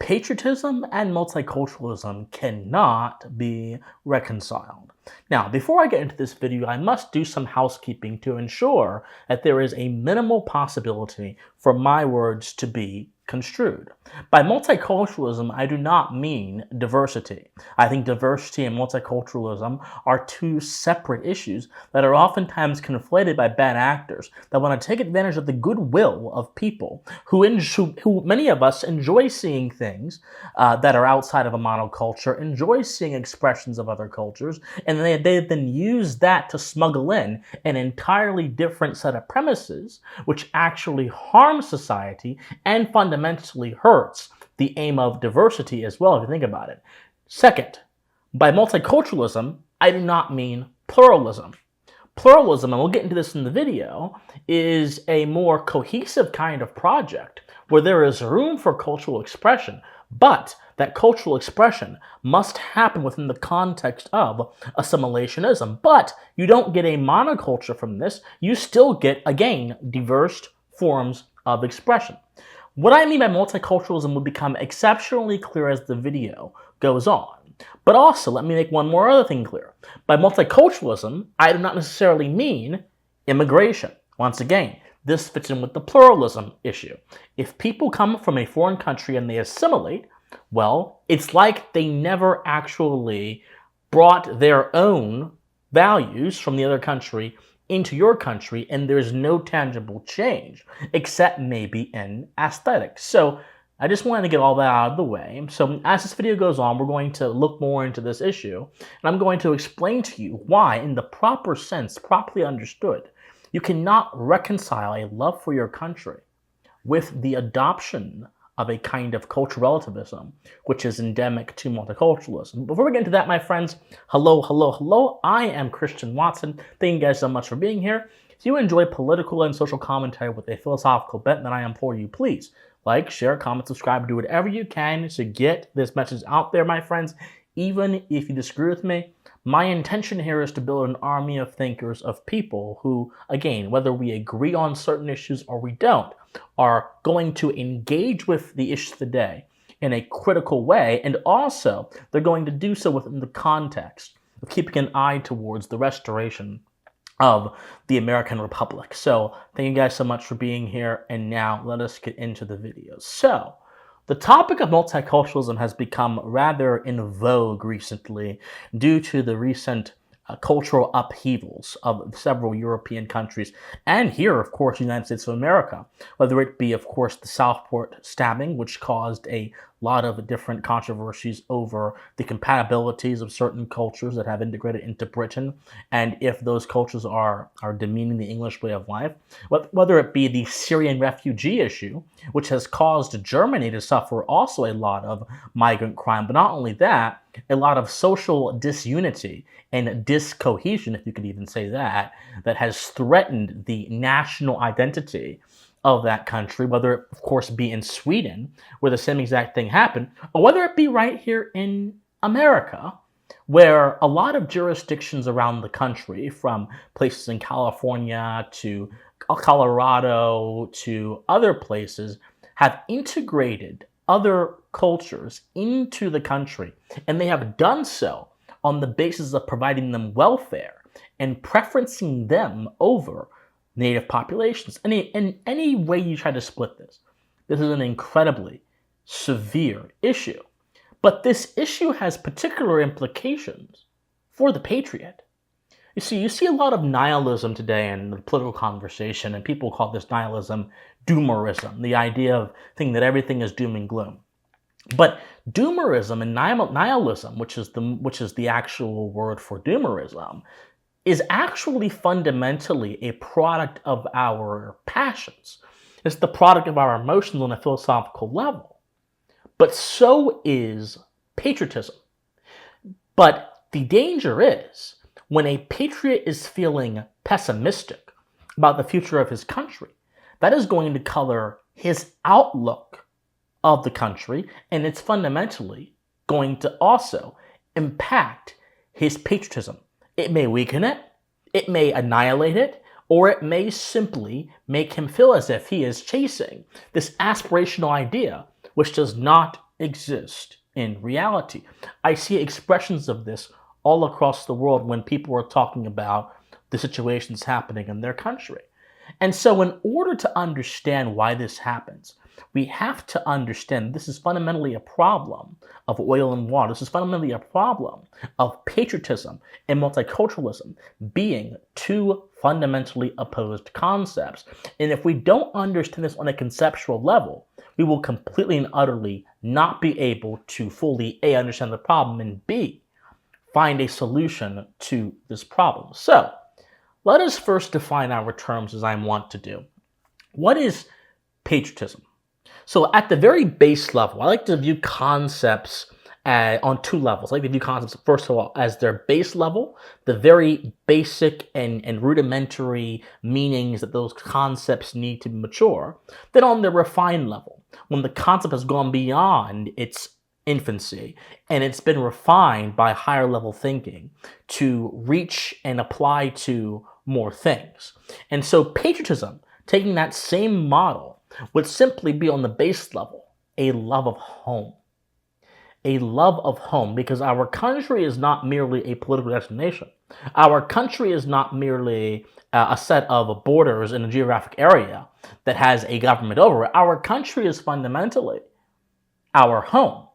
Patriotism and multiculturalism cannot be reconciled. Now, before I get into this video, I must do some housekeeping to ensure that there is a minimal possibility for my words to be construed. By multiculturalism, I do not mean diversity. I think diversity and multiculturalism are two separate issues that are oftentimes conflated by bad actors that want to take advantage of the goodwill of people who many of us enjoy seeing things that are outside of a monoculture, enjoy seeing expressions of other cultures, and they then use that to smuggle in an entirely different set of premises which actually harm society and fundamentally hurts the aim of diversity as well, if you think about it. Second, by multiculturalism, I do not mean pluralism. Pluralism, and we'll get into this in the video, is a more cohesive kind of project where there is room for cultural expression, but that cultural expression must happen within the context of assimilationism. But you don't get a monoculture from this. You still get, again, diverse forms of expression. What I mean by multiculturalism will become exceptionally clear as the video goes on. But also, let me make one more other thing clear. By multiculturalism, I do not necessarily mean immigration. Once again, this fits in with the pluralism issue. If people come from a foreign country and they assimilate, well, it's like they never actually brought their own values from the other country into your country, and there's no tangible change, except maybe in aesthetics. So I just wanted to get all that out of the way. So as this video goes on, we're going to look more into this issue, and I'm going to explain to you why, in the proper sense, properly understood, you cannot reconcile a love for your country with the adoption of a kind of cultural relativism, which is endemic to multiculturalism. Before we get into that, my friends, hello. I am Christian Watson. Thank you guys so much for being here. If you enjoy political and social commentary with a philosophical bent, then I implore you, please like, share, comment, subscribe, do whatever you can to get this message out there, my friends. Even if you disagree with me, my intention here is to build an army of thinkers, of people who, again, whether we agree on certain issues or we don't, are going to engage with the issues of the day in a critical way, and also they're going to do so within the context of keeping an eye towards the restoration of the American Republic. So thank you guys so much for being here, and now let us get into the video. So the topic of multiculturalism has become rather in vogue recently due to the recent cultural upheavals of several European countries, and here, of course, the United States of America, whether it be, of course, the Southport stabbing, which caused a lot of different controversies over the compatibilities of certain cultures that have integrated into Britain, and if those cultures are demeaning the English way of life, whether it be the Syrian refugee issue, which has caused Germany to suffer also a lot of migrant crime, but not only that, a lot of social disunity and discohesion, if you could even say that has threatened the national identity of that country, whether it, of course, be in Sweden, where the same exact thing happened, or whether it be right here in America, where a lot of jurisdictions around the country, from places in California to Colorado to other places, have integrated other cultures into the country, and they have done so on the basis of providing them welfare and preferencing them over native populations. In any way you try to split this, this is an incredibly severe issue. But this issue has particular implications for the patriot. You see a lot of nihilism today in the political conversation, and people call this nihilism doomerism, the idea of thinking that everything is doom and gloom. But doomerism and nihilism, which is the actual word for doomerism, is actually fundamentally a product of our passions. It's the product of our emotions on a philosophical level. But so is patriotism. But the danger is, when a patriot is feeling pessimistic about the future of his country, that is going to color his outlook of the country, and it's fundamentally going to also impact his patriotism. It may weaken it, it may annihilate it, or it may simply make him feel as if he is chasing this aspirational idea which does not exist in reality. I see expressions of this all across the world when people are talking about the situations happening in their country. And so in order to understand why this happens, we have to understand this is fundamentally a problem of oil and water. This is fundamentally a problem of patriotism and multiculturalism being two fundamentally opposed concepts. And if we don't understand this on a conceptual level, we will completely and utterly not be able to fully A, understand the problem, and B, find a solution to this problem. So let us first define our terms as I want to do. What is patriotism? So at the very base level, I like to view concepts on two levels. I like to view concepts, first of all, as their base level, the very basic and rudimentary meanings that those concepts need to mature. Then on the refined level, when the concept has gone beyond its infancy and it's been refined by higher level thinking to reach and apply to more things. And so patriotism, taking that same model, would simply be on the base level, a love of home. A love of home, because our country is not merely a political destination. Our country is not merely a set of borders in a geographic area that has a government over it. Our country is fundamentally our home.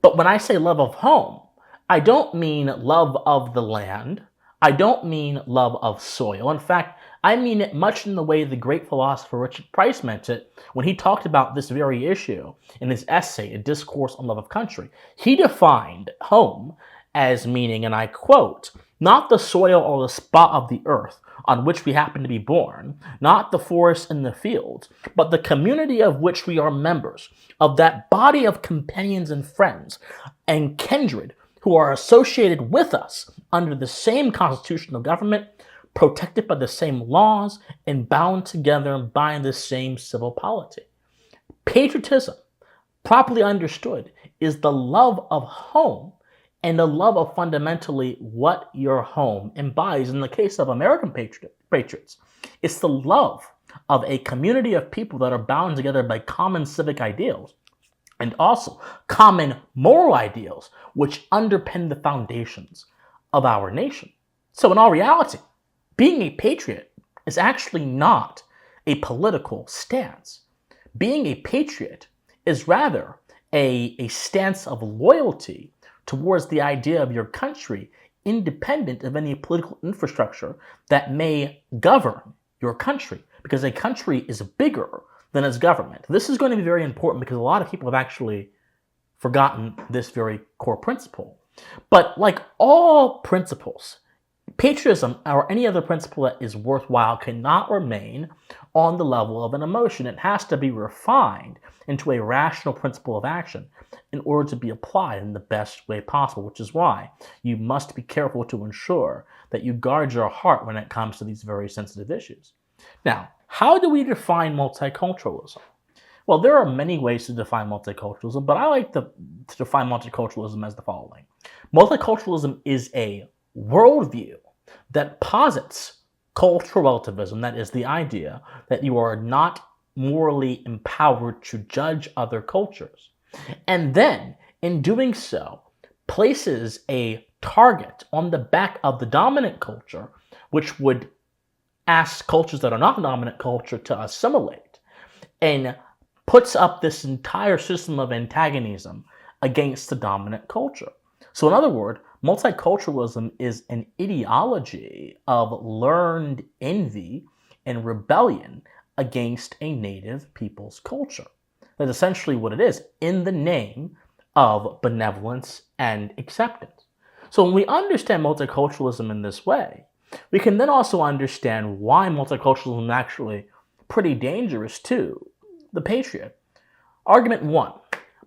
But when I say love of home, I don't mean love of the land. I don't mean love of soil. In fact, I mean it much in the way the great philosopher Richard Price meant it when he talked about this very issue in his essay, A Discourse on Love of Country. He defined home as meaning, and I quote, not the soil or the spot of the earth on which we happen to be born, not the forest and the fields, but the community of which we are members, of that body of companions and friends and kindred who are associated with us under the same constitutional government, protected by the same laws, and bound together by the same civil polity. Patriotism, properly understood, is the love of home and the love of fundamentally what your home embodies. In the case of American patriots, it's the love of a community of people that are bound together by common civic ideals and also common moral ideals which underpin the foundations of our nation. So in all reality, being a patriot is actually not a political stance. Being a patriot is rather a stance of loyalty towards the idea of your country, independent of any political infrastructure that may govern your country, because a country is bigger than its government. This is going to be very important because a lot of people have actually forgotten this very core principle. But like all principles, patriotism or any other principle that is worthwhile cannot remain on the level of an emotion. It has to be refined into a rational principle of action in order to be applied in the best way possible, which is why you must be careful to ensure that you guard your heart when it comes to these very sensitive issues. Now, how do we define multiculturalism? Well, there are many ways to define multiculturalism, but I like to define multiculturalism as the following. Multiculturalism is a worldview that posits cultural relativism, that is the idea that you are not morally empowered to judge other cultures, and then, in doing so, places a target on the back of the dominant culture, which would ask cultures that are not the dominant culture to assimilate, and puts up this entire system of antagonism against the dominant culture. So in other words, multiculturalism is an ideology of learned envy and rebellion against a native people's culture. That's essentially what it is, in the name of benevolence and acceptance. So when we understand multiculturalism in this way, we can then also understand why multiculturalism is actually pretty dangerous to the patriot. Argument one,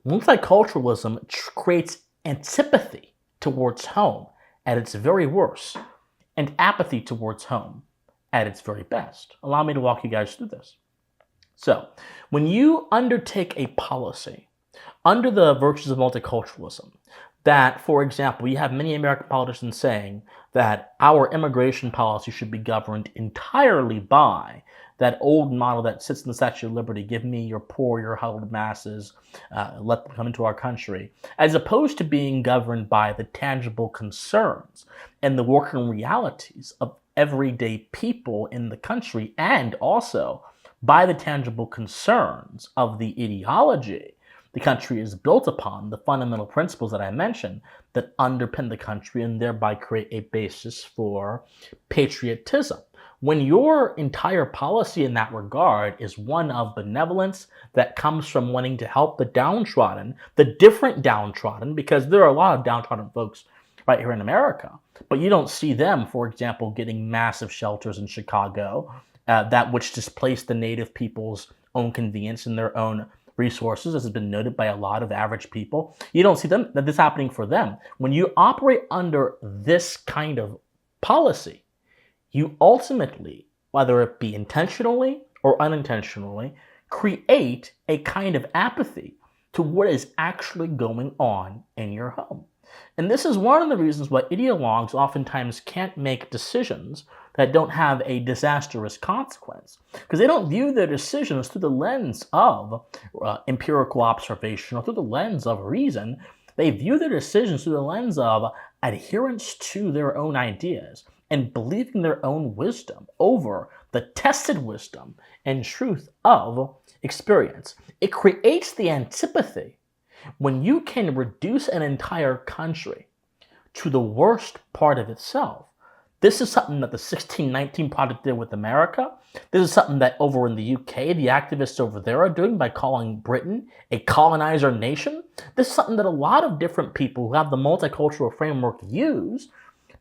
multiculturalism creates antipathy towards home at its very worst and apathy towards home at its very best. Allow me to walk you guys through this. So, when you undertake a policy under the virtues of multiculturalism, that, for example, you have many American politicians saying that our immigration policy should be governed entirely by that old model that sits in the Statue of Liberty: give me your poor, your huddled masses, let them come into our country, as opposed to being governed by the tangible concerns and the working realities of everyday people in the country, and also by the tangible concerns of the ideology the country is built upon, the fundamental principles that I mentioned that underpin the country and thereby create a basis for patriotism. When your entire policy in that regard is one of benevolence that comes from wanting to help the downtrodden, the different downtrodden, because there are a lot of downtrodden folks right here in America, but you don't see them, for example, getting massive shelters in Chicago, that which displace the native people's own convenience and their own resources, as has been noted by a lot of average people. You don't see them that this happening for them. When you operate under this kind of policy, you ultimately, whether it be intentionally or unintentionally, create a kind of apathy to what is actually going on in your home. And this is one of the reasons why ideologues oftentimes can't make decisions that don't have a disastrous consequence, because they don't view their decisions through the lens of empirical observation or through the lens of reason. They view their decisions through the lens of adherence to their own ideas and believing their own wisdom over the tested wisdom and truth of experience. It creates the antipathy when you can reduce an entire country to the worst part of itself. This is something that the 1619 Project did with America. This is something that over in the UK, the activists over there are doing by calling Britain a colonizer nation. This is something that a lot of different people who have the multicultural framework use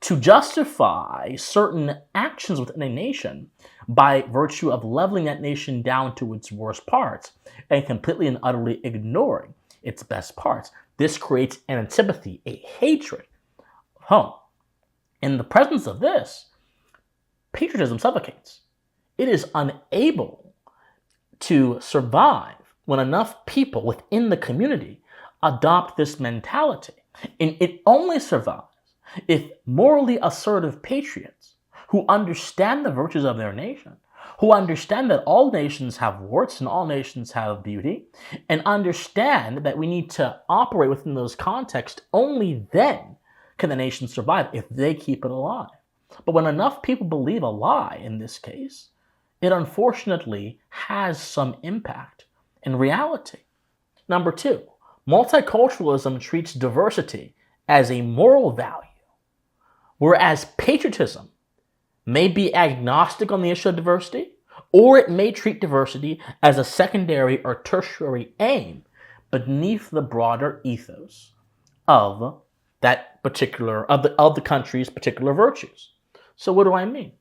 to justify certain actions within a nation by virtue of leveling that nation down to its worst parts and completely and utterly ignoring its best parts. This creates an antipathy, a hatred of home. In the presence of this, patriotism suffocates. It is unable to survive when enough people within the community adopt this mentality. And it only survives if morally assertive patriots who understand the virtues of their nation, who understand that all nations have warts and all nations have beauty, and understand that we need to operate within those contexts, only then can the nation survive, if they keep it alive. But when enough people believe a lie in this case, it unfortunately has some impact in reality. Number two, multiculturalism treats diversity as a moral value, whereas patriotism may be agnostic on the issue of diversity, or it may treat diversity as a secondary or tertiary aim beneath the broader ethos of that particular, of the country's particular virtues. So what do I mean?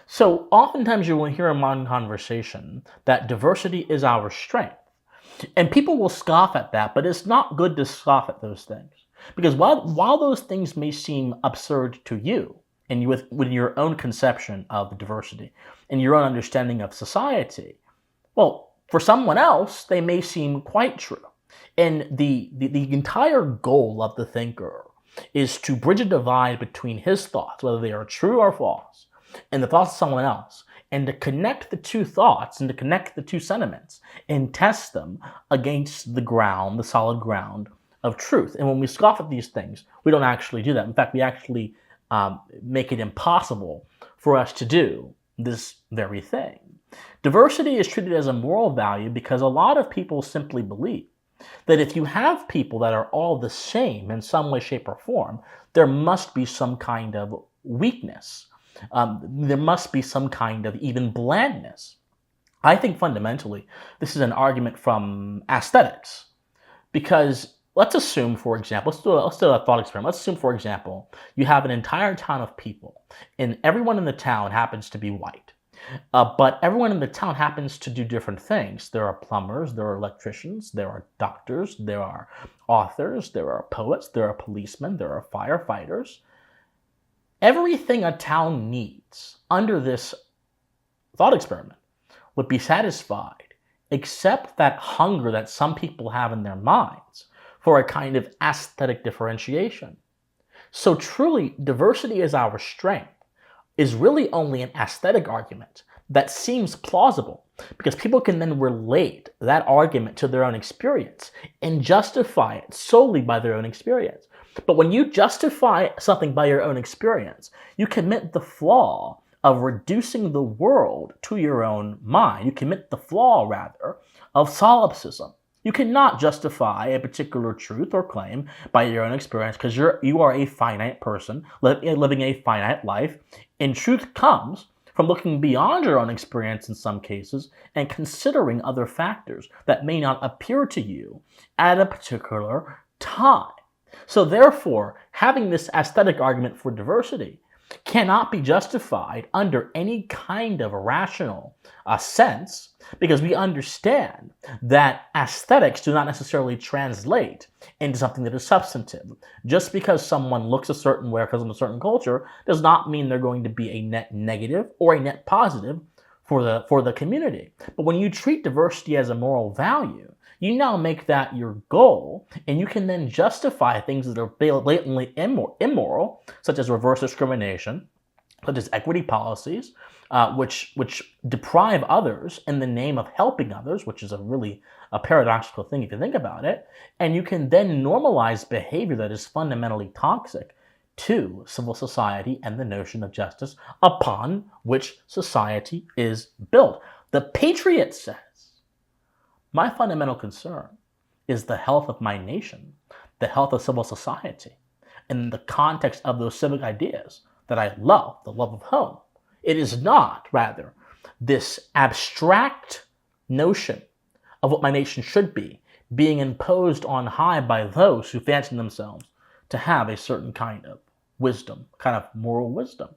So oftentimes you will hear in modern conversation that diversity is our strength. And people will scoff at that, but it's not good to scoff at those things. Because while those things may seem absurd to you, and with your own conception of diversity and your own understanding of society, well, for someone else, they may seem quite true. And the entire goal of the thinker is to bridge a divide between his thoughts, whether they are true or false, and the thoughts of someone else, and to connect the two thoughts and to connect the two sentiments and test them against the ground, the solid ground of truth. And when we scoff at these things, we don't actually do that. In fact, we actually make it impossible for us to do this very thing. Diversity is treated as a moral value because a lot of people simply believe that if you have people that are all the same in some way, shape, or form, there must be some kind of weakness. There must be some kind of even blandness. I think fundamentally this is an argument from aesthetics, because let's assume, for example, let's do a thought experiment. Let's assume, for example, you have an entire town of people, and everyone in the town happens to be white. But everyone in the town happens to do different things. There are plumbers, there are electricians, there are doctors, there are authors, there are poets, there are policemen, there are firefighters. Everything a town needs under this thought experiment would be satisfied except that hunger that some people have in their minds for a kind of aesthetic differentiation. So truly, diversity as our strength is really only an aesthetic argument that seems plausible, because people can then relate that argument to their own experience and justify it solely by their own experience. But when you justify something by your own experience, you commit the flaw of reducing the world to your own mind. You commit the flaw, rather, of solipsism. You cannot justify a particular truth or claim by your own experience because you are a finite person living a finite life, and truth comes from looking beyond your own experience in some cases and considering other factors that may not appear to you at a particular time. So therefore, having this aesthetic argument for diversity cannot be justified under any kind of rational sense, because we understand that aesthetics do not necessarily translate into something that is substantive. Just because someone looks a certain way because of a certain culture does not mean they're going to be a net negative or a net positive for the community. But when you treat diversity as a moral value, you now make that your goal, and you can then justify things that are blatantly immoral, such as reverse discrimination, such as equity policies, which deprive others in the name of helping others, which is a paradoxical thing if you think about it. And you can then normalize behavior that is fundamentally toxic to civil society and the notion of justice upon which society is built. The Patriot says, my fundamental concern is the health of my nation, the health of civil society, in the context of those civic ideas that I love, the love of home. It is not, rather, this abstract notion of what my nation should be being imposed on high by those who fancy themselves to have a certain kind of wisdom, kind of moral wisdom.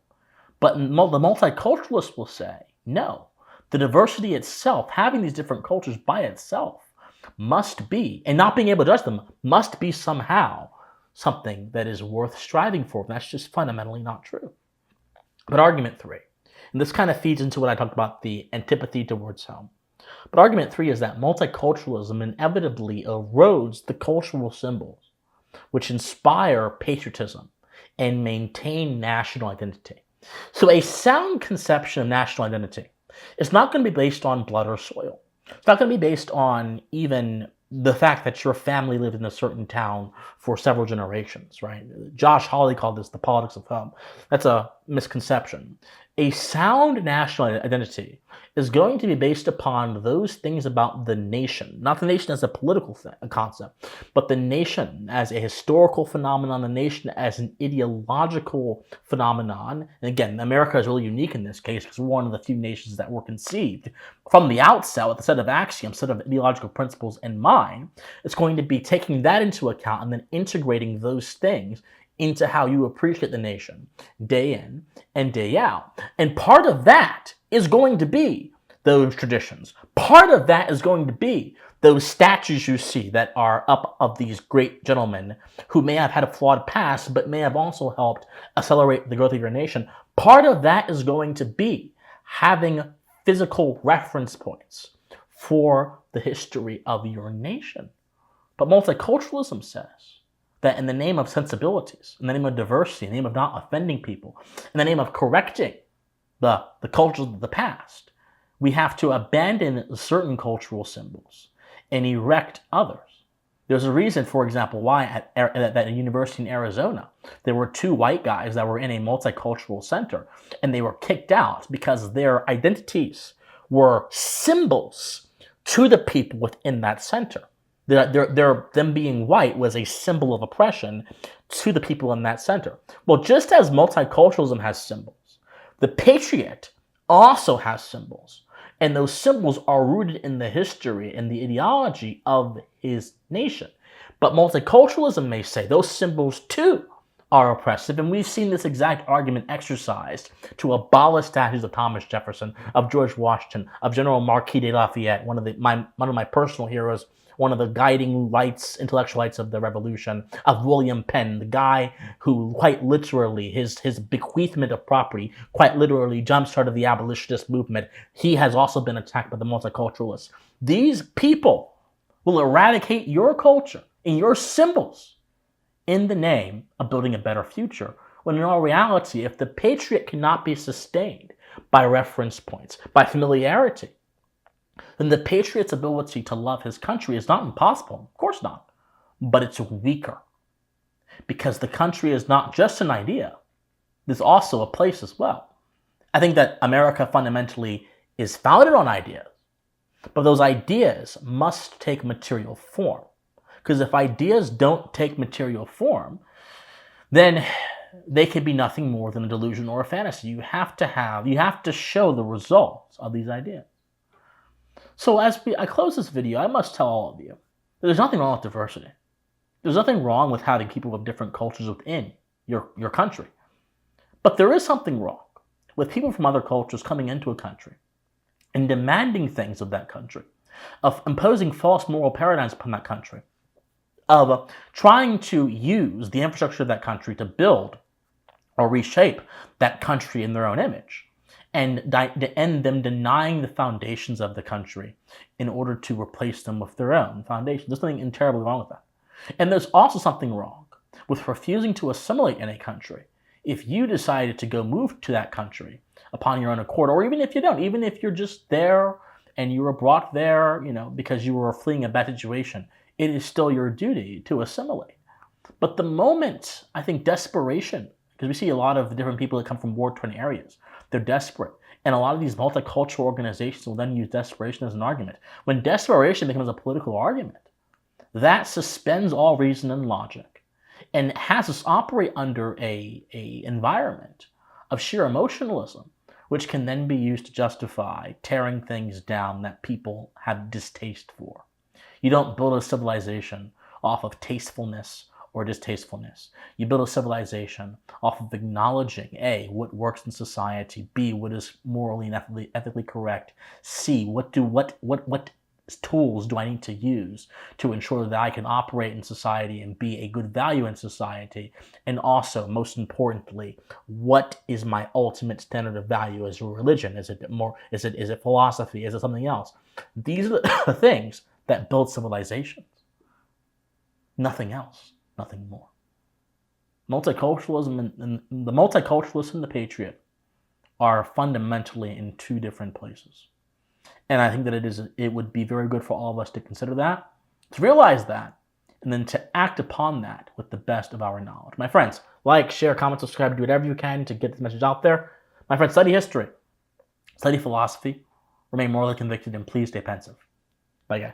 But the multiculturalists will say, no, the diversity itself, having these different cultures by itself, must be, and not being able to judge them, must be somehow something that is worth striving for. And that's just fundamentally not true. But argument 3, and this kind of feeds into what I talked about, the antipathy towards home. But argument 3 is that multiculturalism inevitably erodes the cultural symbols which inspire patriotism and maintain national identity. So a sound conception of national identity is not going to be based on blood or soil. It's not going to be based on even the fact that your family lived in a certain town for several generations, right? Josh Hawley called this the politics of home. That's a misconception. A sound national identity is going to be based upon those things about the nation, not the nation as a political concept, but the nation as a historical phenomenon, the nation as an ideological phenomenon. And again, America is really unique in this case because we're one of the few nations that were conceived from the outset with a set of axioms, set of ideological principles in mind. It's going to be taking that into account and then integrating those things into how you appreciate the nation day in and day out. And part of that is going to be those traditions. Part of that is going to be those statues you see that are up of these great gentlemen who may have had a flawed past, but may have also helped accelerate the growth of your nation. Part of that is going to be having physical reference points for the history of your nation. But multiculturalism says that in the name of sensibilities, in the name of diversity, in the name of not offending people, in the name of correcting the cultures of the past, we have to abandon certain cultural symbols and erect others. There's a reason, for example, why at a university in Arizona, there were 2 white guys that were in a multicultural center, and they were kicked out because their identities were symbols to the people within that center. Them being white was a symbol of oppression to the people in that center. Well, just as multiculturalism has symbols, the Patriot also has symbols. And those symbols are rooted in the history and the ideology of his nation. But multiculturalism may say those symbols too are oppressive, and we've seen this exact argument exercised to abolish statues of Thomas Jefferson, of George Washington, of General Marquis de Lafayette, one of my personal heroes, one of the guiding lights, intellectual lights of the revolution, of William Penn, the guy who quite literally, his bequeathment of property quite literally jump-started the abolitionist movement. He has also been attacked by the multiculturalists. These people will eradicate your culture and your symbols in the name of building a better future, when in all reality, if the patriot cannot be sustained by reference points, by familiarity, then the patriot's ability to love his country is not impossible, of course not, but it's weaker. Because the country is not just an idea, there's also a place as well. I think that America fundamentally is founded on ideas, but those ideas must take material form. Because if ideas don't take material form, then they can be nothing more than a delusion or a fantasy. You have to show the results of these ideas. So as I close this video, I must tell all of you that there's nothing wrong with diversity. There's nothing wrong with having people of different cultures within your country. But there is something wrong with people from other cultures coming into a country and demanding things of that country, of imposing false moral paradigms upon that country, of trying to use the infrastructure of that country to build or reshape that country in their own image, and them denying the foundations of the country in order to replace them with their own foundations. There's nothing terribly wrong with that. And there's also something wrong with refusing to assimilate in a country if you decided to go move to that country upon your own accord, or even if you don't, even if you're just there and you were brought there, because you were fleeing a bad situation, it is still your duty to assimilate. But the moment, I think, desperation, because we see a lot of different people that come from war-torn areas, they're desperate. And a lot of these multicultural organizations will then use desperation as an argument. When desperation becomes a political argument, that suspends all reason and logic and has us operate under a environment of sheer emotionalism, which can then be used to justify tearing things down that people have distaste for. You don't build a civilization off of tastefulness or distastefulness. You build a civilization off of acknowledging A, what works in society, B, what is morally and ethically correct, C, what tools do I need to use to ensure that I can operate in society and be a good value in society, and also, most importantly, what is my ultimate standard of value as a religion? Is it philosophy? Is it something else? These are the things that build civilizations. Nothing else. Nothing more. Multiculturalism and the multiculturalist and the patriot are fundamentally in two different places. And I think that it would be very good for all of us to consider that, to realize that, and then to act upon that with the best of our knowledge. My friends, like, share, comment, subscribe, do whatever you can to get this message out there. My friends, study history, study philosophy, remain morally convicted, and please stay pensive. Bye, guys.